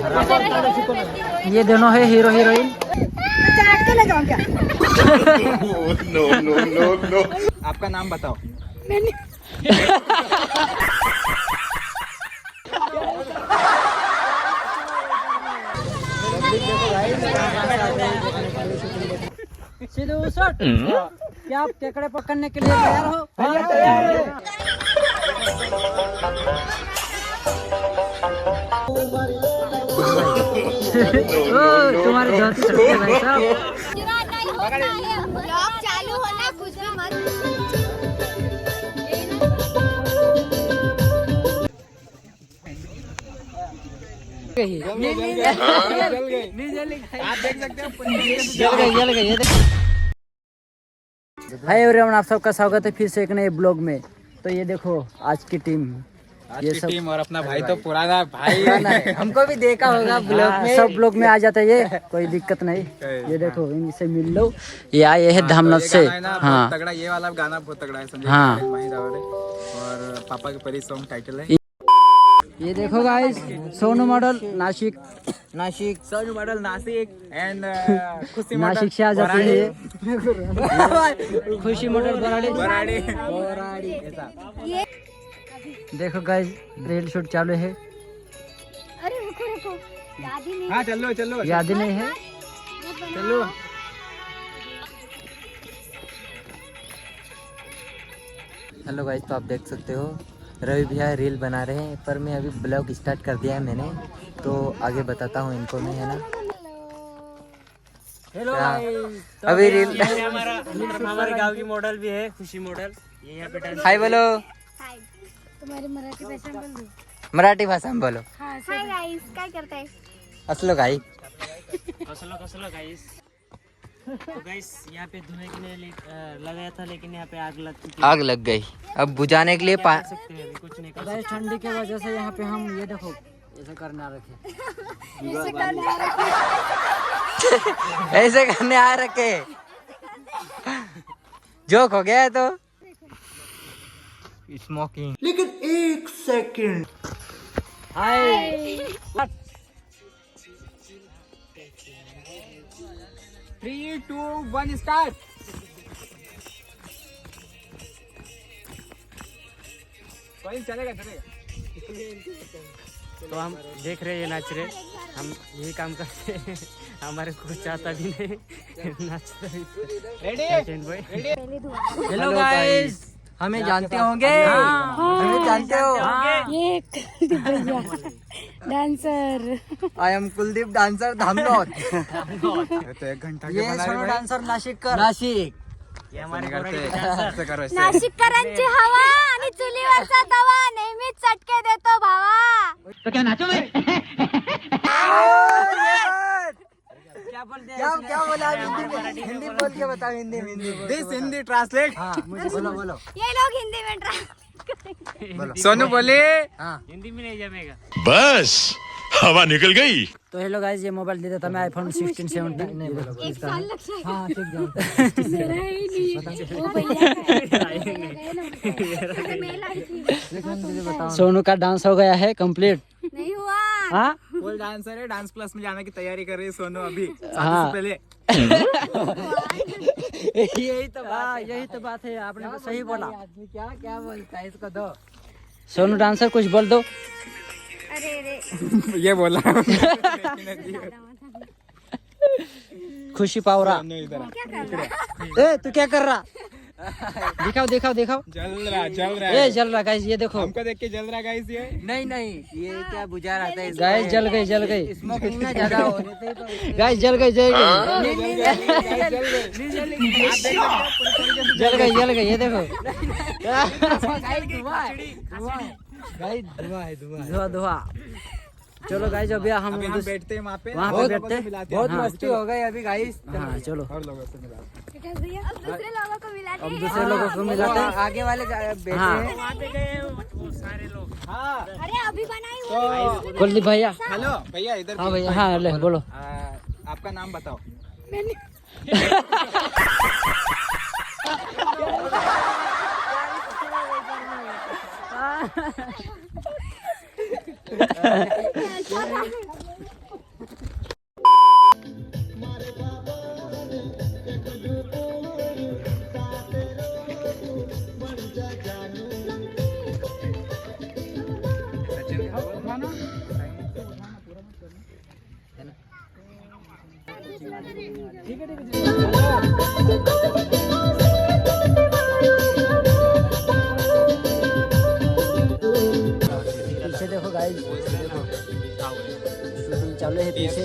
ये दोनों है हीरो हीरोइन। चाट के ले जाऊं क्या? No no no no. आपका नाम बताओ। सीधे उसट। क्या आप केकड़े पकड़ने के लिए तैयार हो? तैयार है। तुम्हारे धोती छूटे भाई साहब। ब्लॉग चालू होना कुछ भी मत। आप देख सकते हो जल गई। हाय एवरीवन, आप सबका स्वागत है फिर से एक नए ब्लॉग में। तो ये देखो आज की टीम, ये सब टीम और अपना भाई तो पुराना भाई है। हमको भी देखा होगा ब्लॉग में, सब ब्लॉग में आ जाता है ये, कोई दिक्कत नहीं। ये देखो इनसे मिल लो, ये आए हैं धामनोद से। हाँ तगड़ा, ये वाला गाना बहुत तगड़ा है। संजय हाँ। और पापा के परी सॉन्ग टाइटल है। ये देखो guys, Sonu model Nashik Sonu model Nashik and खुशी नासिक से आ जाते हैं ये। खुशी मॉडल बराड़ी। ये देखो गाइस, रील शूट चालू है। अरे रुको याद ही नहीं। हाँ चलो याद नहीं है। चलो। हेलो गाइस, तो आप देख सकते हो रवि भैया रील बना रहे हैं, पर मैं अभी ब्लॉग स्टार्ट कर दिया है मैंने, तो आगे बताता हूँ इनको मैं, है ना। हेलो अभी रील हमारे गांव की मॉडल भी है, खुशी मॉडल। ये यहाँ पे हाय बोलो, हाय, तुम्हारी मराठी भाषा बोल दो। मराठी भाषा में बोलो। हाय गाइस, काय करताय? असलो गाई। कसलो गाइस। तो गाइस यहाँ पे धुएं के लिए लगाया था, लेकिन यहाँ पे आग लग चुकी है। आग लग गई, अब बुझाने के लिए सकते हैं, अभी कुछ नहीं कर सकते। ठंडी की वजह से यहाँ पे हम ये देखो ऐसा करने आ रखे। ऐसे करने आ रखे। जोक हो गया है तो स्मोकिंग। लेकिन एक सेकंड। हाय 3, 2, 1 स्टार्ट। चलेगा। तो हम देख रहे हैं ये नाच रहे, हम यही काम करते हैं। हमारे कुछ आता भी नहीं, नाचता भी। रेडी। हेलो गाइस, हमें जानते होंगे, हमें जानते हो। ये dancer. I am Kuldeep dancer Dhamnod. तो 1 घंटा के ये बना सोनू रहे डांसर नाशिक। ये हमारे करो। नाशिककरांची हवा आणि चुलीवरचा तवा नेहमीच चटके देतो भावा. तो क्या नाचो मैं? क्या बोला हिंदी में? हिंदी बोल के बताओ, हिंदी में। This Hindi translate. हाँ मुझे बोलो। ये लोग हिंदी में ट्रांसलेट सोनू बोले। हाँ हिंदी में नहीं जमेगा। बस हवा निकल गई। तो हेलो गाइस, ये मोबाइल दे देता मैं आईफोन 16 17 नहीं बोलो एक साल लग जाएगा। हाँ ठीक जाओ। मेरा ही नहीं, वो भैया का है। सोनू का डांस हो गया है कंप्लीट। नहीं हुआ। हाँ फुल डांसर है, डांस क्लास में जाने की तैयारी कर रही है सोनू अभी। हाँ। पहले यही तो बात है, आपने तो सही बोला। क्या बोलता है इसको दो। सोनू डांसर कुछ बोल दो। अरे ये बोला। खुशी पावरा। क्या कर रहा? ए तू क्या कर रहा? दिखाओ जल रहा ए जल रहा गाइस, ये देखो हमको देख के जल रहा गाइस ये। नहीं, ये क्या बुझा रहा था गाइस, जल गई स्मोकिंग ना ज्यादा हो रही थी। गाइस, जल गई ये देखो धुआं। चलो गाइस, अभी हम बैठते हैं वहाँ पे बैठते हैं। बहुत हाँ, मस्ती हो गई अभी गाइस। हाँ चलो, और लोगों से मिला। भैया अब दूसरे लोगों को मिलाते अब हैं। दूसरे लोगों को मिलाते हैं। आगे वाले बैठे हाँ। हैं। हाँ अरे अभी बनाई तो कुलदीप भैया। हेलो भैया, इधर हाँ भैया, हाँ ले बोलो। आपका नाम बताओ। पीछे देखो गाइस, शूटिंग चालू है पीछे।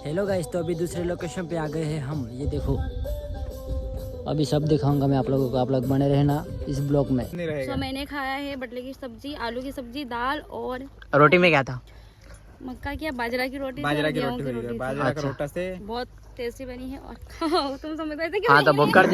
हेलो गाइस, तो अभी दूसरे लोकेशन पे आ गए हैं हम। ये देखो, अभी सब दिखाऊंगा मैं आप लोगों को, आप लोग बने रहना इस ब्लॉग में। तो मैंने खाया है बटले की सब्जी, आलू की सब्जी, दाल और रोटी में क्या था? मक्का की बाजरा की रोटी, बाजरा की गेहूं रोटी थी। बाजरा का रोटा से बहुत टेस्टी बनी है। और तुम समझ रहे थे कि हाँ, तो भुक्कड़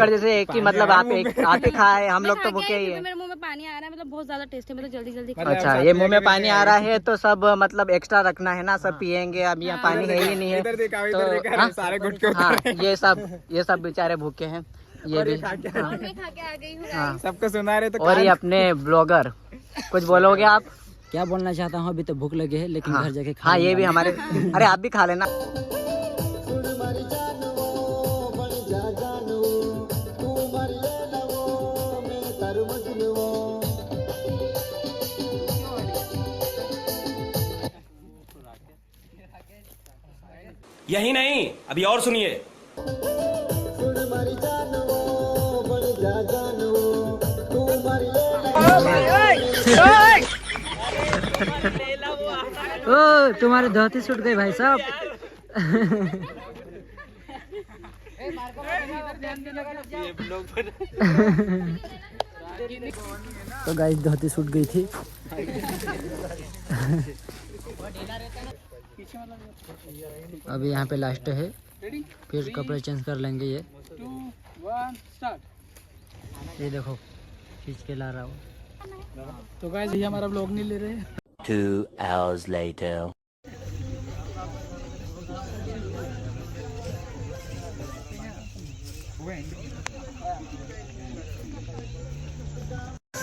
जैसे एक ही मतलब आप ही खाए, हम लोग तो भूखे ही है। मेरे मुंह में पानी आ रहा है, मतलब बहुत ज्यादा टेस्टी, मतलब जल्दी जल्दी अच्छा, ये मुंह में पानी आ रहा है तो सब मतलब एक्स्ट्रा रखना है ना, सब पियेंगे। अब यहाँ पानी है ही नहीं है तो सारे गुटके हाँ, ये सब बेचारे भूखे हैं। ये भी खा के आ गई हूँ। हाँ, सबको सुना रहे तो और ये अपने ब्लॉगर, कुछ बोलोगे आप? क्या बोलना चाहता हूँ, अभी तो भूख लगी है, लेकिन घर जाके हाँ, ये भी हमारे अरे आप भी खा लेना। यही नहीं, अभी और सुनिए। ओ, तुम्हारे धोती छूट गई भाई साहब। तो गाइस, धोती छूट गई थी। अभी यहाँ पे लास्ट है, फिर कपड़े चेंज कर लेंगे। ये देखो, खींच के ला रहा हूँ। तो गाइस, ये हमारा ब्लॉग नहीं ले रहे। 2 hours later.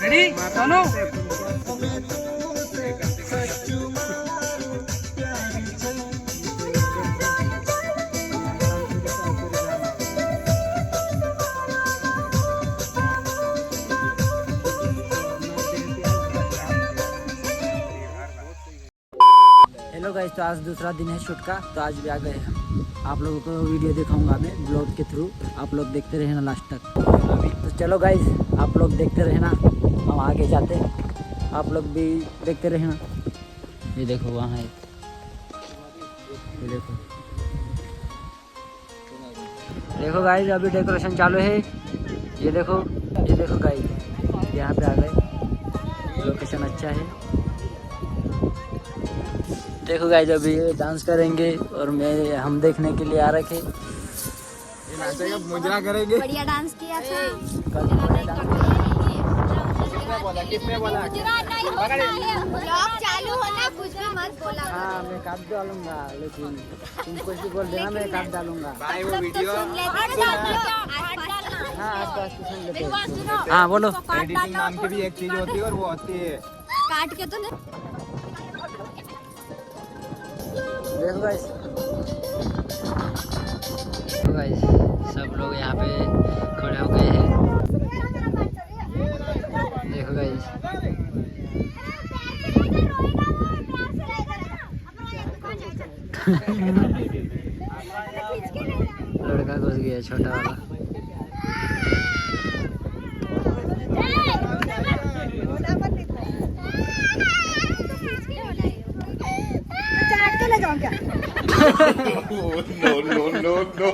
Ready Sonu? Hello guys, तो आज दूसरा दिन है शूट का, तो आज भी आ गए हम। आप लोगों को वीडियो दिखाऊंगा मैं ब्लॉग के थ्रू, आप लोग देखते रहना लास्ट तक। तो चलो गाइस, आप लोग देखते रहना, हम आगे जाते हैं, आप लोग भी देखते रहना। ये देखो, वहाँ है, ये देखो। देखो गाइस, अभी डेकोरेशन चालू है। ये देखो गाइस, यहाँ पे आ गए, लोकेशन अच्छा है। देखो गाइस, अभी ये डांस करेंगे और हम देखने के लिए आ रखे। मुजरा करेंगे। बढ़िया डांस किया था। किसने बोला? ब्लॉग चालू होना, कुछ भी मत बोला। हाँ, मैं काट डालूंगा, लेकिन तुम कुछ भी बोल देना, मैं काट डालूंगा। भाई वो वीडियो हाँ, आसपास की सुन लेते हैं। हाँ, बोलो। एडिटिंग नाम की भी एक चीज होती है और वो होती है काट के तो नहीं। देखो गाइस, सब लोग यहाँ पे खड़े हो गए हैं। देखो गाइस, लड़का घुस गया छोटा वाला। No, no, no, no.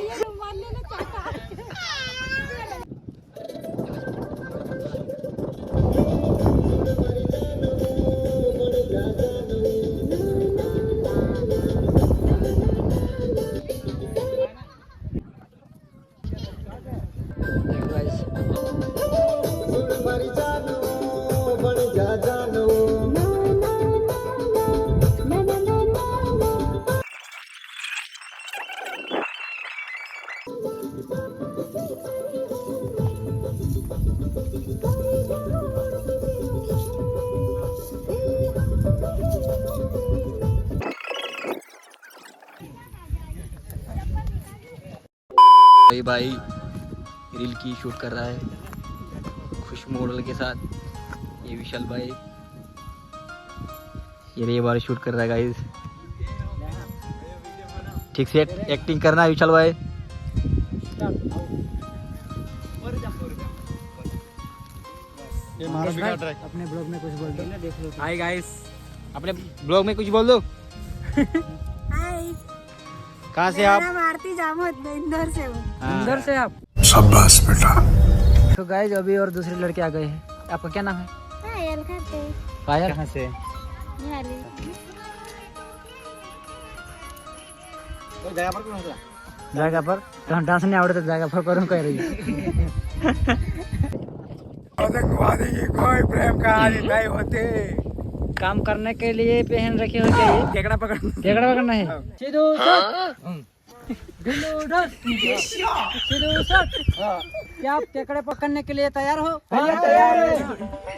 भाई रील की शूट कर रहा है खुश मॉडल के साथ। ये विशाल भाई, ये बार शूट कर रहा है गाइस। ठीक से एक्टिंग करना है विशाल भाई। अपने ब्लॉग में कुछ बोल दो। हाय गाइस, अपने ब्लॉग में कुछ बोल दो। हाय, कहाँ से आप? मेरा भारती जामोद, मैं इंदौर से हूँ। इंदौर से आप? शाबाश बेटा। तो गाइस अभी और दूसरे लड़के आ गए हैं। आपका क्या नाम है? पायल खाते पायल। कहाँ से? निहाली। तो जगह पर कौन होता? जाएगा पर तो डांस नहीं आवड़े तो जाएगा पर करूँ कह रही है। कोई प्रेम कहानी नहीं होते। काम करने के लिए पहन रखे हो क्या ये? केकड़ा पकड़। केकड़ा पकड़ना है। सीधो शॉट। ढिल्लो ढट। सीधो शॉट। क्या आप केकड़े पकड़ने के लिए तैयार हो? तैयार है।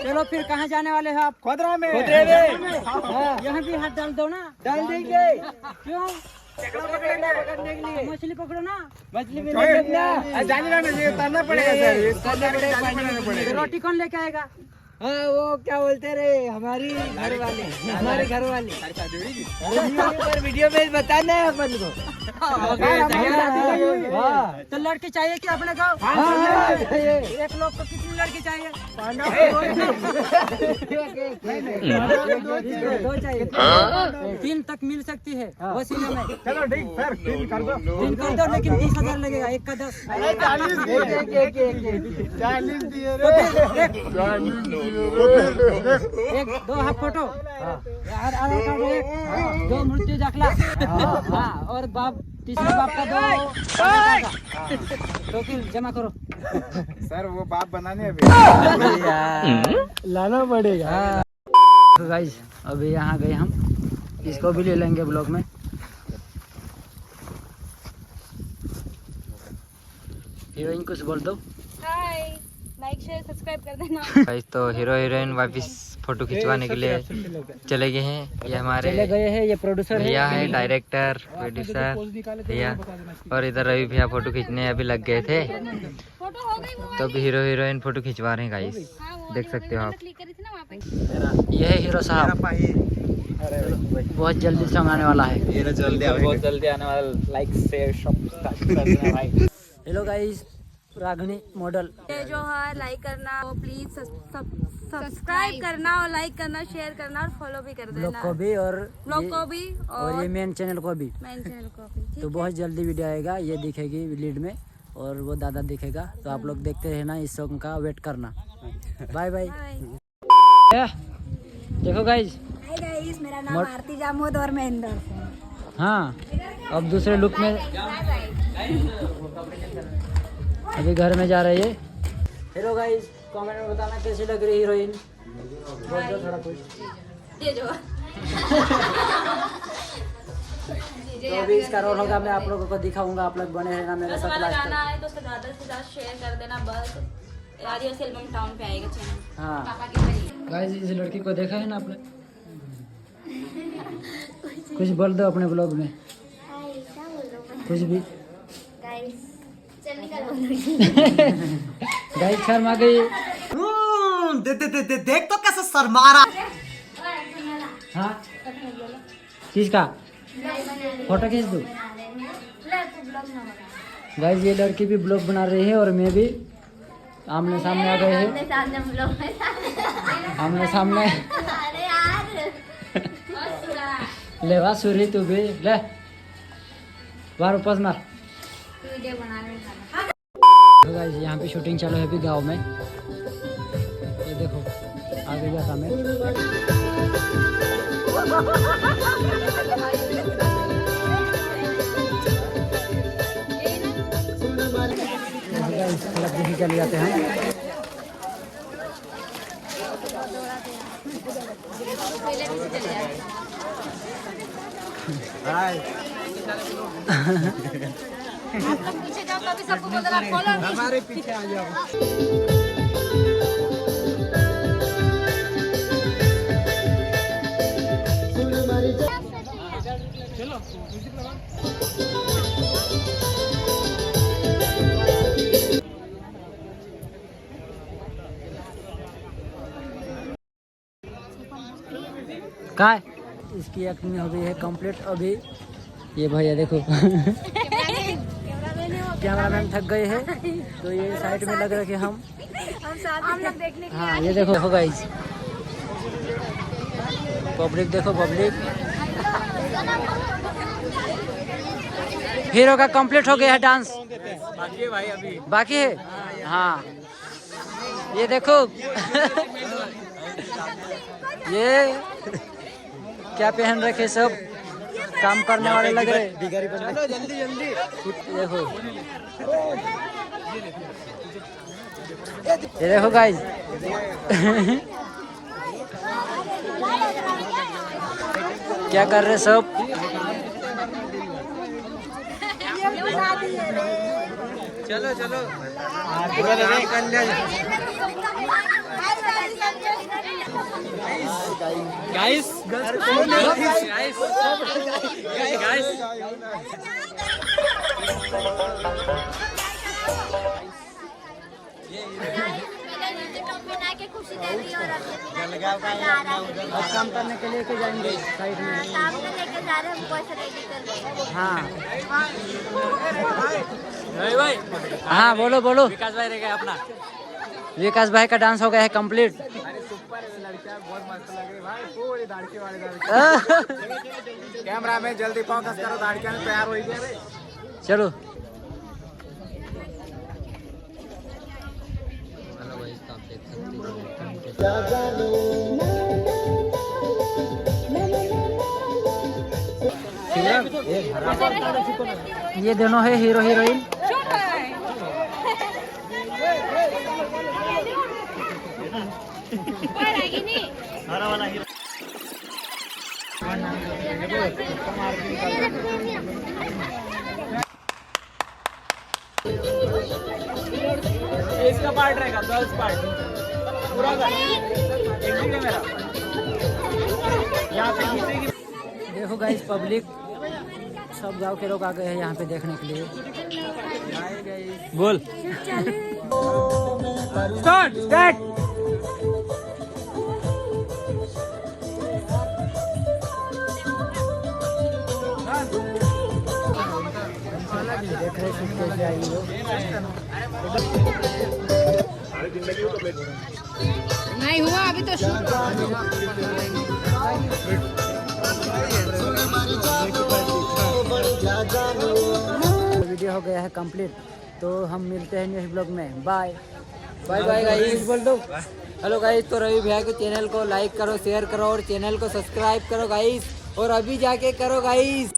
चलो फिर कहाँ जाने वाले हो आप? खोदरा में। यहाँ भी हाथ डाल दो ना। डाल देंगे। क्यों? पकड़ने के लिए। मछली पकड़ो ना। मछली में जाने नहीं उतारना पड़ेगा सर। तो रोटी कौन लेके आएगा? वो क्या बोलते रहे हमारी घर वाले, हमारे घर वाले पर वीडियो में बताना है अपन को। तो लड़के चाहिए कि अपने को? एक लोग को कितनी लड़की चाहिए? दो चाहिए। 3 तक मिल सकती है वसीले में। चलो ठीक सर, तीन कर दो। 3 कर दो, लेकिन 30,000 लगेगा। एक का 10। 40 दिए एक 2 हाफ फोटो, आधार कार्ड एक, 2 मृत्यु दाखला, हाँ, और बाप तीसरे बाप का 2 तो फिर जमा करो। सर वो बाप बनाने अभी लाना पड़ेगा। तो गाइस अभी यहाँ गए हम, इसको भी ले लेंगे ब्लॉग में। हीरोइन कुछ बोल दो। हाय, लाइक शेयर सब्सक्राइब कर देना। गाइस तो हीरो हीरोइन वापस फोटो खिंचवाने के लिए चले गए हैं। ये हमारे चले गए हैं, ये प्रोड्यूसर है। भैया है, डायरेक्टर प्रोड्यूसर भैया। और इधर रवि भैया फोटो खींचने अभी लग गए थे, फोटो हो गई वो। तो अभी हीरो हीरोइन फोटो खिंचवा रहे हैं गाइस। हाँ, वो देख सकते हो आप। क्लिक करी थी ना वहाँ पे। ये है हीरो साहब, बहुत जल्दी सॉन्ग आने वाला है। बहुत जल्दी आने वाला। लाइक शेयर सब्सक्राइब भाई। हेलो गाइस, रागनी मॉडल। ये जो है लाइक करना, प्लीज सब्सक्राइब करना और लाइक करना, शेयर करना और फॉलो भी कर ब्लॉग देना। को भी और ब्लॉग को भी और ये मेन चैनल को भी। मेन चैनल को भी। तो बहुत जल्दी वीडियो आएगा, ये दिखेगी लीड में और वो दादा दिखेगा। तो आप लोग देखते रहना, इस सॉन्ग का वेट करना। Bye bye. देखो गाइस, हाय गाइस, मेरा नाम आरती जामोद और मैं इंदौर से हूँ। हाँ अब दूसरे लुक में अभी घर में जा रही है। हेलो गाइस, कमेंट में बताना कैसी लग रही हीरोइन। बोल दो थोड़ा कुछ। ये जो तो अभी इसका रोल होगा, मैं आप लोगों को दिखाऊंगा। आप लोग बने रहना मेरे साथ लास्ट गाना तक। है तो उसको ज़्यादा से ज़्यादा शेयर कर देना बस। आदिवासी एल्बम टाउन पे आएगा चैनल। हाँ पापा के जरिए। गाइस, इस लड़की को देखा है ना आपने? कुछ बोल दो अपने ब्लॉग में, कुछ भी। गाइस शर्मा गई। देख तो कैसे शर्मा रहा। हाँ चीज का फोटो खींच दो। गाइस ये लड़की भी ब्लॉग बना रही है और मैं भी आमने सामने आ गए हैं। आमने सामने। ले वा सूरी, तू भी ले बार उपस मार। वीडियो बनाने तो गाइस यहाँ पे शूटिंग चालू है अभी गांव में। ये देखो आगे जाता मैं। गाइस थोड़ा देखी चले जाते हैं। पीछे जाओ तभी सबको बोल देना फॉलो। हमारे पीछे आ जाओ। काय इसकी एक्टिंग हो गई है कंप्लीट अभी। ये भैया देखो कैमरामैन थक गए हैं तो ये साइड में लग रहा है कि हम लोग देखने के हाँ ये देखो गाइस, पब्लिक देखो पब्लिक। हीरो का कंप्लीट हो गया है डांस, बाकी है भाई अभी। बाकी है। हाँ ये देखो ये क्या पहन रखे सब, काम करने वाले लग रहे। चलो जल्दी जल्दी। देखो ये देखो गाइस क्या कर रहे सब। चलो चलो गाइस खुशी दे रही और काम करने के लिए जाएंगे साइड में। काम में लेके जा रहे हैं हमको ऐसे रेडी कर रहे हैं। हाँ भाई हाँ बोलो बोलो। विकास भाई रह गया अपना। विकास भाई का डांस हो गया है कंप्लीट। अरे सुपर लड़कियां बहुत मस्त लग रही भाई, पूरी दाढ़ी वाले कैमरा में जल्दी फोकस करो, दाढ़ियां तैयार हो गई रे। चलो ये दोनों है हीरो हीरोइन। इसका पार्ट रहेगा, गर्ल्स पार्ट पूरा एक मेरा यहाँ पे खींचेगी। देखो गाइस पब्लिक सब गांव के लोग आ गए हैं यहाँ पे देखने के लिए। बोल स्टार्ट स्टार्ट। देख रहे हैं कैसे आई हो। नहीं हुआ अभी तो वीडियो हो गया है कंप्लीट, तो हम मिलते हैं नेक्स्ट ब्लॉग में। बाय बाय बाय गाइस बोल दो। हेलो गाइस, तो रवि भैया के चैनल को लाइक करो, शेयर करो और चैनल को सब्सक्राइब करो गाइस, और अभी जाके करो गाइस।